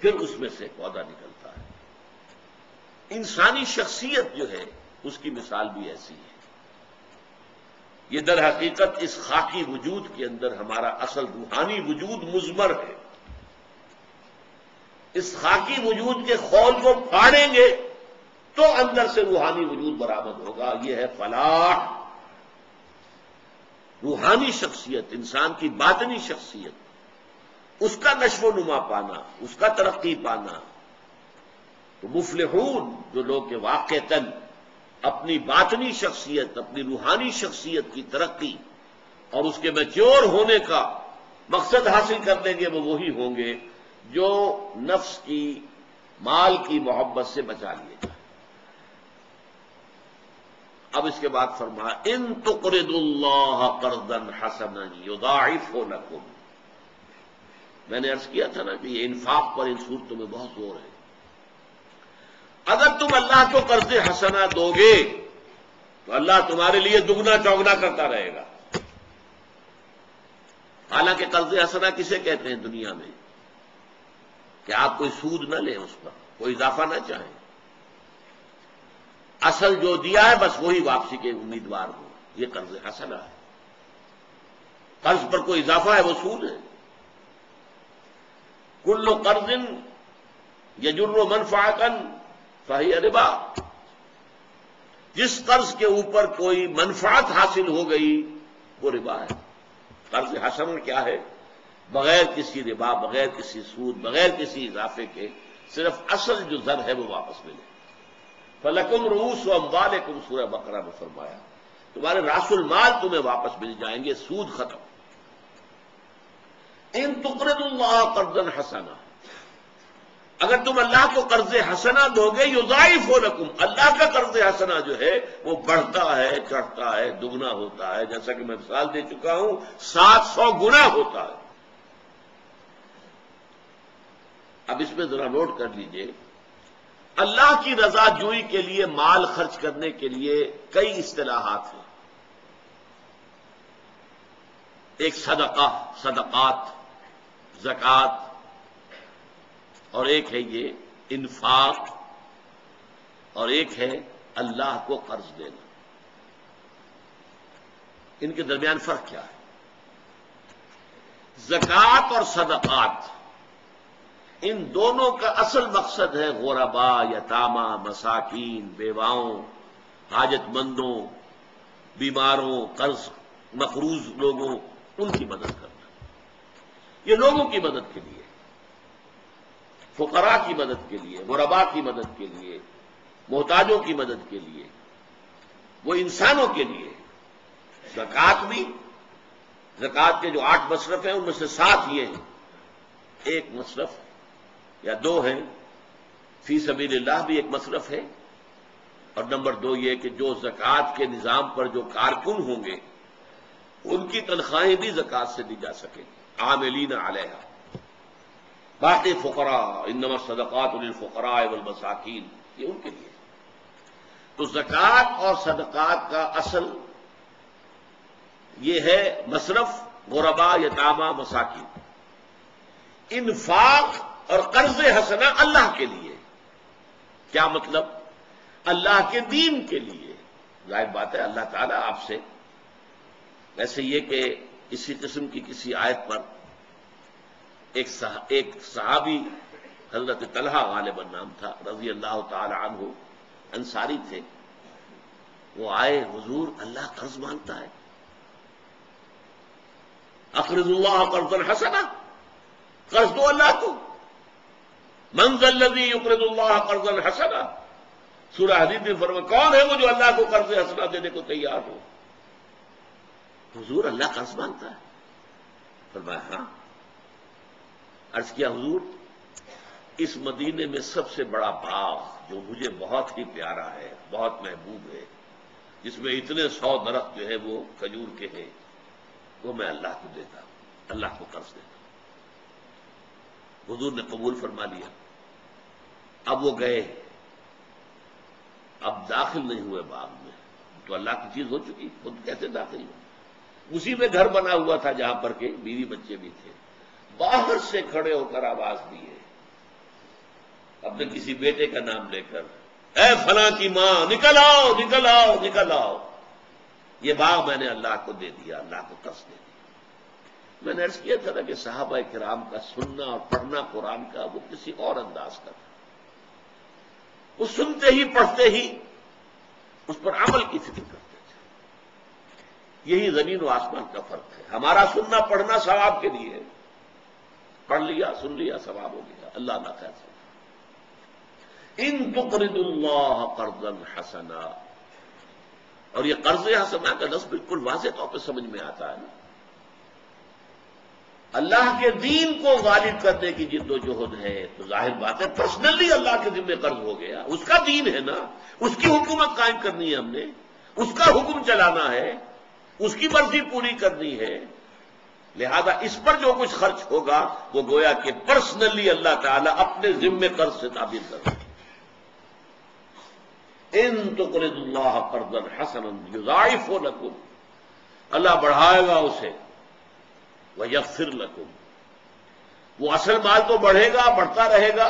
پھر اس میں سے پودا نکلتا ہے۔ انسانی شخصیت جو ہے اس کی مثال بھی ایسی ہے۔ یہ در حقیقت اس خاکی وجود کے اندر ہمارا اصل روحانی وجود مضمر ہے۔ اس خاکی وجود کے خول کو پھاڑیں گے تو اندر سے روحانی وجود برآمد ہوگا۔ یہ ہے فلاح، روحانی شخصیت، انسان کی باطنی شخصیت، اس کا نشو و نما پانا، اس کا ترقی پانا۔ تو مفلحون جو لوگ کہ واقعتاً اپنی باطنی شخصیت، اپنی روحانی شخصیت کی ترقی اور اس کے میچور ہونے کا مقصد حاصل کر لیں گے، وہ وہی ہوں گے جو نفس کی، مال کی محبت سے بچا لیے جائیں۔ اب اس کے بعد فرمایا ان تقرضوا اللہ قرضا حسنا یضاعفہ لکم، میں نے عرض کیا تھا نا کہ یہ انفاق پر ان صورتوں میں بہت زور ہے۔ اگر تم اللہ کو قرض حسنہ دو گے تو اللہ تمہارے لیے دگنا چوگنا کرتا رہے گا۔ حالانکہ قرض حسنہ کسے کہتے ہیں دنیا میں؟ کہ آپ کوئی سود نہ لیں، اس پر کوئی اضافہ نہ چاہیں، اصل جو دیا ہے بس وہی واپسی کے امیدوار ہو، یہ قرض حسنہ ہے۔ قرض پر کوئی اضافہ ہے وہ سود ہے۔ کل قرض یجر منفعتا فہی ربا، جس قرض کے اوپر کوئی منفعت حاصل ہو گئی وہ ربا ہے۔ قرض حسن کیا ہے؟ بغیر کسی ربا، بغیر کسی سود، بغیر کسی اضافے کے صرف اصل جو زر ہے وہ واپس ملے۔ فلکم رؤوس اموالکم، سورہ بقرہ میں فرمایا تمہارے راس المال تمہیں واپس مل جائیں گے، سود ختم۔ ان تقرضوا اللہ قرضا حسنا، اگر تم اللہ کو قرض حسنہ دو گے یضاعف لکم، اللہ کا قرض حسنہ جو ہے وہ بڑھتا ہے، چڑھتا ہے، دگنا ہوتا ہے، جیسا کہ میں مثال دے چکا ہوں 700 گنا ہوتا ہے۔ اب اس میں ذرا نوٹ کر لیجئے، اللہ کی رضا جوئی کے لیے مال خرچ کرنے کے لیے کئی اصطلاحات ہیں۔ ایک صدقہ، صدقات، زکوٰۃ، اور ایک ہے یہ انفاق، اور ایک ہے اللہ کو قرض دینا۔ ان کے درمیان فرق کیا ہے؟ زکوٰۃ اور صدقات، ان دونوں کا اصل مقصد ہے غرباء، یتامى، مساکین، بیواؤں، حاجت مندوں، بیماروں، قرض مقروض لوگوں، ان کی مدد کرنا۔ یہ لوگوں کی مدد کے لیے، فقراء کی مدد کے لیے، غرباء کی مدد کے لیے، محتاجوں کی مدد کے لیے، وہ انسانوں کے لیے۔ زکوٰۃ بھی، زکوٰۃ کے جو 8 مصرف ہیں ان میں سے 7 یہ ہیں، ایک مصرف یا 2 ہیں، فی سبیل اللہ بھی ایک مصرف ہے، اور نمبر 2 یہ کہ جو زکوٰۃ کے نظام پر جو کارکن ہوں گے ان کی تنخواہیں بھی زکوٰۃ سے دی جا سکیں، عاملین علیہا۔ باقی فقراء، انما الصدقات للفقراء والمساکین، یہ ان کے لیے۔ تو زکوٰۃ اور صدقات کا اصل یہ ہے مصرف غرباء، یتامى، مساکین۔ انفاق اور قرض حسنہ اللہ کے لیے، کیا مطلب؟ اللہ کے دین کے لیے۔ ظاہر بات ہے اللہ تعالیٰ آپ سے، ویسے یہ کہ اسی قسم کی کسی آیت پر ایک صحابی حضرت طلحہ غالباً نام تھا رضی اللہ تعالی عنہ، انصاری تھے، وہ آئے، حضور اللہ قرض مانگتا ہے، اقرض اللہ قرضا حسنا، قرض دو اللہ کو، من ذا الذی یقرض اللہ قرضا حسنا۔ سورہ حدید میں فرمایا کون ہے وہ جو اللہ کو قرض حسنا دینے کو تیار ہو؟ حضور اللہ قرض مانگتا ہے؟ فرمایا ہاں۔ عرض کیا حضور اس مدینے میں سب سے بڑا باغ جو مجھے بہت ہی پیارا ہے، بہت محبوب ہے، جس میں اتنے 100 درخت جو ہے وہ کھجور کے ہیں، وہ میں اللہ کو دیتا ہوں، اللہ کو قرض دیتا ہوں۔ حضور نے قبول فرما لیا۔ اب وہ گئے، اب داخل نہیں ہوئے باغ میں، تو اللہ کی چیز ہو چکی، خود کیسے داخل ہو؟ اسی میں گھر بنا ہوا تھا جہاں پر کے بیوی بچے بھی تھے، باہر سے کھڑے ہو کر آواز دی ہے اپنے کسی بیٹے کا نام لے کر، اے فلاں کی ماں نکل آؤ، نکل آؤ، نکل آؤ، یہ باغ میں نے اللہ کو دے دیا، اللہ کو قرض دے دیا۔ میں نے عرض کیا تھا کہ صحابہ کرام کا سننا اور پڑھنا قرآن کا وہ کسی اور انداز کا تھا، وہ سنتے ہی پڑھتے ہی اس پر عمل کی فکر کرتے تھے۔ یہی زمین و آسمان کا فرق ہے۔ ہمارا سننا پڑھنا ثواب کے لیے، پڑھ لیا، سن لیا، ثواب ہو گیا، اللہ نہ خیر۔ ان تقرضوا اللہ قرضا حسنا، اور یہ قرض حسنہ کا لفظ بالکل واضح طور پہ سمجھ میں آتا ہے نا۔ اللہ کے دین کو غالب کرنے کی جد و جہد ہے، تو ظاہر بات ہے پرسنلی اللہ کے ذمہ قرض ہو گیا، اس کا دین ہے نا، اس کی حکومت قائم کرنی ہے ہم نے، اس کا حکم چلانا ہے، اس کی مرضی پوری کرنی ہے، لہذا اس پر جو کچھ خرچ ہوگا وہ گویا کہ پرسنلی اللہ تعالیٰ اپنے ذمہ قرض سے تعبیر کر رہا ہے۔ ان تقرضوا اللہ قرضا حسنا یضاعفہ لکم، اللہ بڑھائے گا اسے، ویغفر لکم، وہ اصل مال تو بڑھے گا، بڑھتا رہے گا،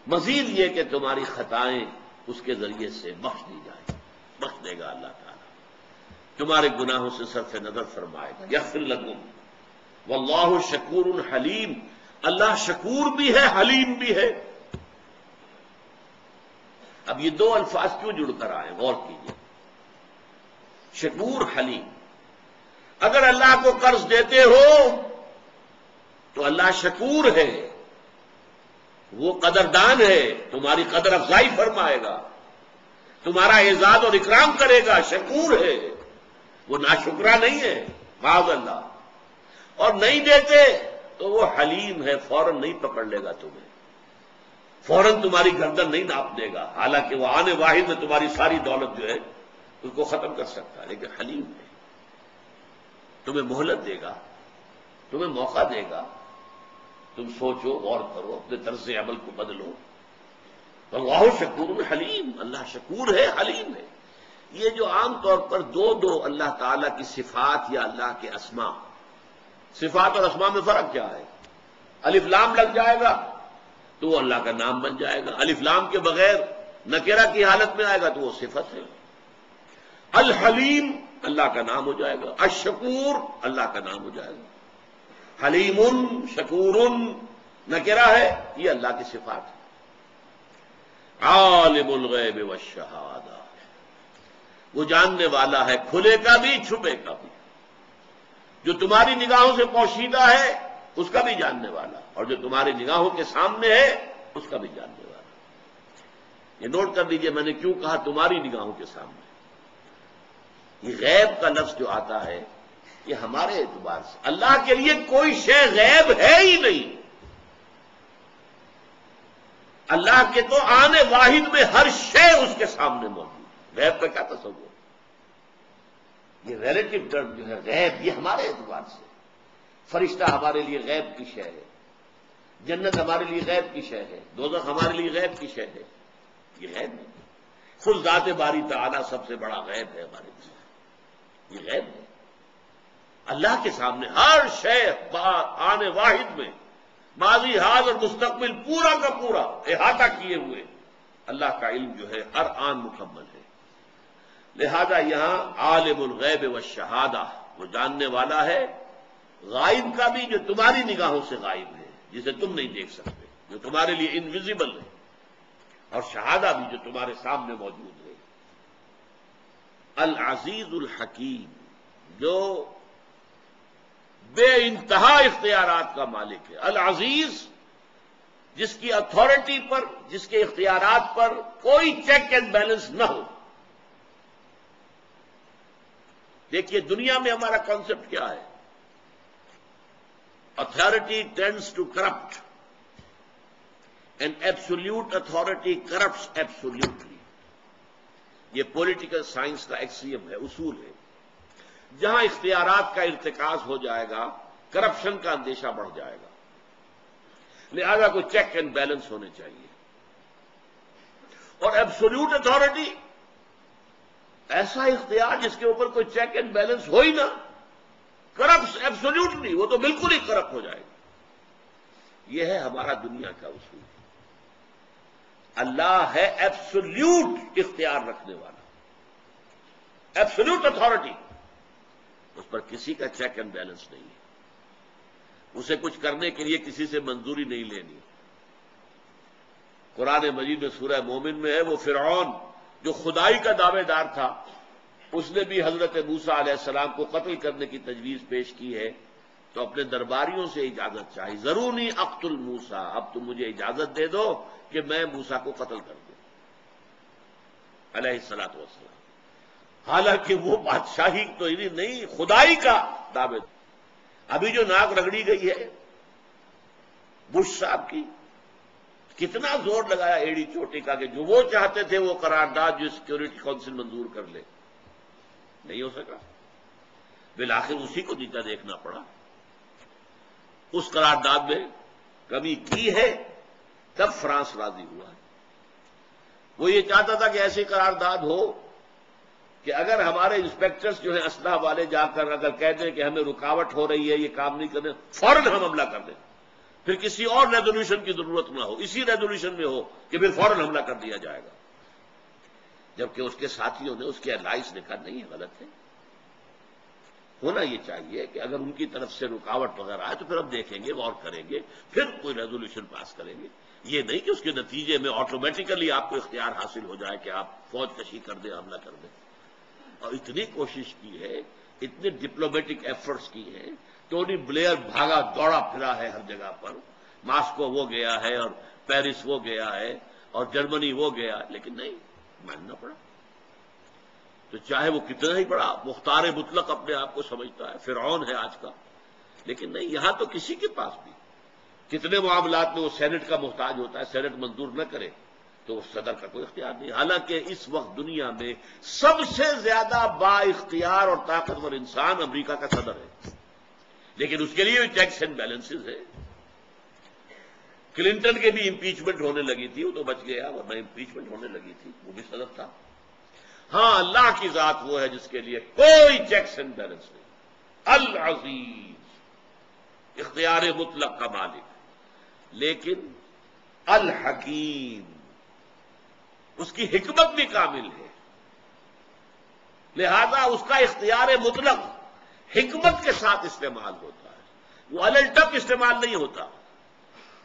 مزید یہ کہ تمہاری خطائیں اس کے ذریعے سے بخش دی جائیں، بخش دے گا اللہ تعالیٰ، تمہارے گناہوں سے صرف نظر فرمائے گا، یغفر لکم، واللہ شکور حلیم، اللہ شکور بھی ہے حلیم بھی ہے۔ اب یہ دو الفاظ کیوں جڑ کر آئے، غور کیجیے، شکور حلیم۔ اگر اللہ کو قرض دیتے ہو تو اللہ شکور ہے، وہ قدردان ہے، تمہاری قدر افزائی فرمائے گا، تمہارا اعزاز اور اکرام کرے گا، شکور ہے، وہ ناشکرا نہیں ہے، معاذ اللہ۔ اور نہیں دیتے تو وہ حلیم ہے، فوراً نہیں پکڑ لے گا تمہیں، فوراً تمہاری گردن نہیں ناپ دے گا، حالانکہ وہ آنے واحد میں تمہاری ساری دولت جو ہے اس کو ختم کر سکتا ہے، لیکن حلیم ہے، تمہیں مہلت دے گا، تمہیں موقع دے گا، تم سوچو، غور کرو، اپنے طرز عمل کو بدلو۔ اللہ شکور حلیم، اللہ شکور ہے، حلیم ہے۔ یہ جو عام طور پر دو اللہ تعالیٰ کی صفات یا اللہ کے اسماء، صفات اور اسماء میں فرق کیا ہے؟ الف لام لگ جائے گا تو وہ اللہ کا نام بن جائے گا، الف لام کے بغیر نکرہ کی حالت میں آئے گا تو وہ صفت ہے۔ الحلیم اللہ کا نام ہو جائے گا، الشکور اللہ کا نام ہو جائے گا، حلیم شکور نکرہ ہے، یہ اللہ کی صفات ہے۔ عالم الغیب والشہادہ، وہ جاننے والا ہے کھلے کا بھی چھپے کا بھی، جو تمہاری نگاہوں سے پوشیدہ ہے اس کا بھی جاننے والا، اور جو تمہاری نگاہوں کے سامنے ہے اس کا بھی جاننے والا۔ یہ نوٹ کر لیجئے میں نے کیوں کہا تمہاری نگاہوں کے سامنے۔ یہ غیب کا لفظ جو آتا ہے یہ ہمارے اعتبار سے، اللہ کے لیے کوئی شے غیب ہے ہی نہیں، اللہ کے تو آنے واحد میں ہر شے اس کے سامنے موجود ہے، غیب کا کیا تصور؟ یہ ریلیٹو ٹرم جو ہے غیب، یہ ہمارے اعتبار سے، فرشتہ ہمارے لیے غیب کی شے ہے، جنت ہمارے لیے غیب کی شے ہے، دوزخ ہمارے لیے غیب کی شے ہے، یہ غیب نہیں۔ خود ذات باری تعالیٰ سب سے بڑا غیب ہے ہمارے لیے، یہ غیب ہے۔ اللہ کے سامنے ہر شے آنے واحد میں، ماضی حال اور مستقبل پورا کا پورا احاطہ کیے ہوئے اللہ کا علم جو ہے ہر آن مکمل ہے۔ لہذا یہاں عالم الغیب والشہادہ، وہ جاننے والا ہے غائب کا بھی، جو تمہاری نگاہوں سے غائب ہے، جسے تم نہیں دیکھ سکتے، جو تمہارے لیے انویزیبل ہے، اور شہادہ بھی جو تمہارے سامنے موجود ہے۔ العزیز الحکیم، جو بے انتہا اختیارات کا مالک ہے، العزیز جس کی اتھارٹی پر، جس کے اختیارات پر کوئی چیک اینڈ بیلنس نہ ہو۔ دیکھیے دنیا میں ہمارا کانسیپٹ کیا ہے؟ Authority tends to corrupt and absolute authority corrupts absolutely. یہ پولیٹیکل سائنس کا ایکسیم ہے، اصول ہے۔ جہاں اختیارات کا ارتکاز ہو جائے گا کرپشن کا اندیشہ بڑھ جائے گا، لہذا کوئی چیک اینڈ بیلنس ہونے چاہیے۔ اور ایبسولوٹ اتھارٹی ایسا اختیار جس کے اوپر کوئی چیک اینڈ بیلنس ہو ہی نہ، کرپٹ ایبسولوٹلی، وہ تو بالکل ہی کرپٹ ہو جائے گا۔ یہ ہے ہمارا دنیا کا اصول۔ اللہ ہے ایبسولوٹ اختیار رکھنے والا، ایبسولوٹ اتھارٹی، اس پر کسی کا چیک اینڈ بیلنس نہیں ہے، اسے کچھ کرنے کے لیے کسی سے منظوری نہیں لینی۔ قرآن مجید میں سورہ مومن میں ہے، وہ فرعون جو خدائی کا دعوے دار تھا، اس نے بھی حضرت موسیٰ علیہ السلام کو قتل کرنے کی تجویز پیش کی ہے، تو اپنے درباریوں سے اجازت چاہی، ضرونی اقتل موسیٰ، اب تم مجھے اجازت دے دو کہ میں موسیٰ کو قتل کر دوں علیہ الصلوۃ والسلام۔ حالانکہ وہ بادشاہی تو نہیں، خدائی کا دعوے۔ ابھی جو ناک رگڑی گئی ہے بش صاحب کی، کتنا زور لگایا ایڑی چوٹی کا کہ جو وہ چاہتے تھے وہ قرارداد جو سیکورٹی کونسل منظور کر لے، نہیں ہو سکا، بالآخر اسی کو نیچا دیکھنا پڑا۔ اس قرارداد میں کمی کی ہے، تب فرانس راضی ہوا ہے۔ وہ یہ چاہتا تھا کہ ایسی قرارداد ہو کہ اگر ہمارے انسپیکٹرز جو ہیں اسلحہ والے جا کر اگر کہہ دیں کہ ہمیں رکاوٹ ہو رہی ہے یہ کام نہیں کرنے، فوراً ہم حملہ کر دیں، پھر کسی اور ریزولوشن کی ضرورت نہ ہو، اسی ریزولوشن میں ہو کہ پھر فوراً حملہ کر دیا جائے گا. جبکہ اس کے ساتھیوں نے، اس کے الائز نے کہا نہیں، یہ غلط ہے. ہونا یہ چاہیے کہ اگر ان کی طرف سے رکاوٹ وغیرہ آئے تو پھر ہم دیکھیں گے، غور کریں گے، پھر کوئی ریزولوشن پاس کریں گے. یہ نہیں کہ اس کے نتیجے میں آٹومیٹیکلی آپ کو اختیار حاصل ہو جائے کہ آپ فوج کشی کر دیں، حملہ کر دیں. اور اتنی کوشش کی ہے، اتنے ڈپلومیٹک ایفرٹس کی ہیں. ٹونی بلیئر بھاگا دوڑا پھرا ہے ہر جگہ پر، ماسکو وہ گیا ہے اور پیرس وہ گیا ہے اور جرمنی وہ گیا، لیکن نہیں ماننا پڑا. تو چاہے وہ کتنا ہی بڑا مختار مطلق اپنے آپ کو سمجھتا ہے، فرعون ہے آج کا، لیکن نہیں، یہاں تو کسی کے پاس بھی کتنے معاملات میں وہ سینٹ کا محتاج ہوتا ہے، سینٹ منظور نہ کرے تو صدر کا کوئی اختیار نہیں. حالانکہ اس وقت دنیا میں سب سے زیادہ با اختیار اور طاقتور انسان امریکہ کا صدر ہے، لیکن اس کے لیے بھی چیکس اینڈ بیلنسز ہے. کلنٹن کے بھی امپیچمنٹ ہونے لگی تھی، وہ تو بچ گیا، ورنہ امپیچمنٹ ہونے لگی تھی، وہ بھی صدر تھا. ہاں، اللہ کی ذات وہ ہے جس کے لیے کوئی چیکس اینڈ بیلنس نہیں. العزیز، اختیار مطلق کا مالک، لیکن الحکیم، اس کی حکمت بھی کامل ہے، لہذا اس کا اختیار مطلق حکمت کے ساتھ استعمال ہوتا ہے، وہ الٹپ استعمال نہیں ہوتا.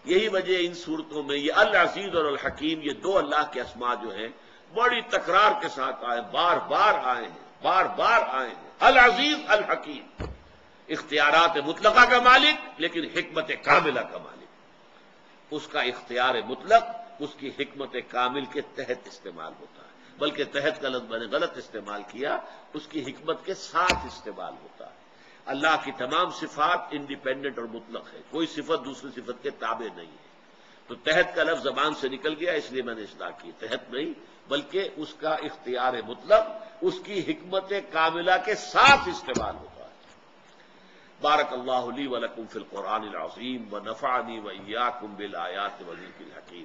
یہی وجہ ان صورتوں میں یہ العزیز اور الحکیم، یہ دو اللہ کے اسماء جو ہیں بڑی تکرار کے ساتھ آئے، بار بار آئے ہیں، بار بار آئے ہیں. العزیز الحکیم، اختیارات مطلقہ کا مالک لیکن حکمت کاملہ کا مالک. اس کا اختیار مطلق اس کی حکمت کامل کے تحت استعمال ہوتا ہے، بلکہ تحت کا لفظ میں نے غلط استعمال کیا، اس کی حکمت کے ساتھ استعمال ہوتا ہے. اللہ کی تمام صفات انڈیپینڈنٹ اور مطلق ہے، کوئی صفت دوسری صفت کے تابع نہیں ہے. تو تحت کا لفظ زبان سے نکل گیا، اس لیے میں نے اصلاح کی، تحت نہیں بلکہ اس کا اختیار مطلق اس کی حکمت کاملہ کے ساتھ استعمال ہوتا ہے. بارک اللہ لی ولکم فی القرآن العظیم ونفعنی وإیاکم بالآیات والذکر الحکیم.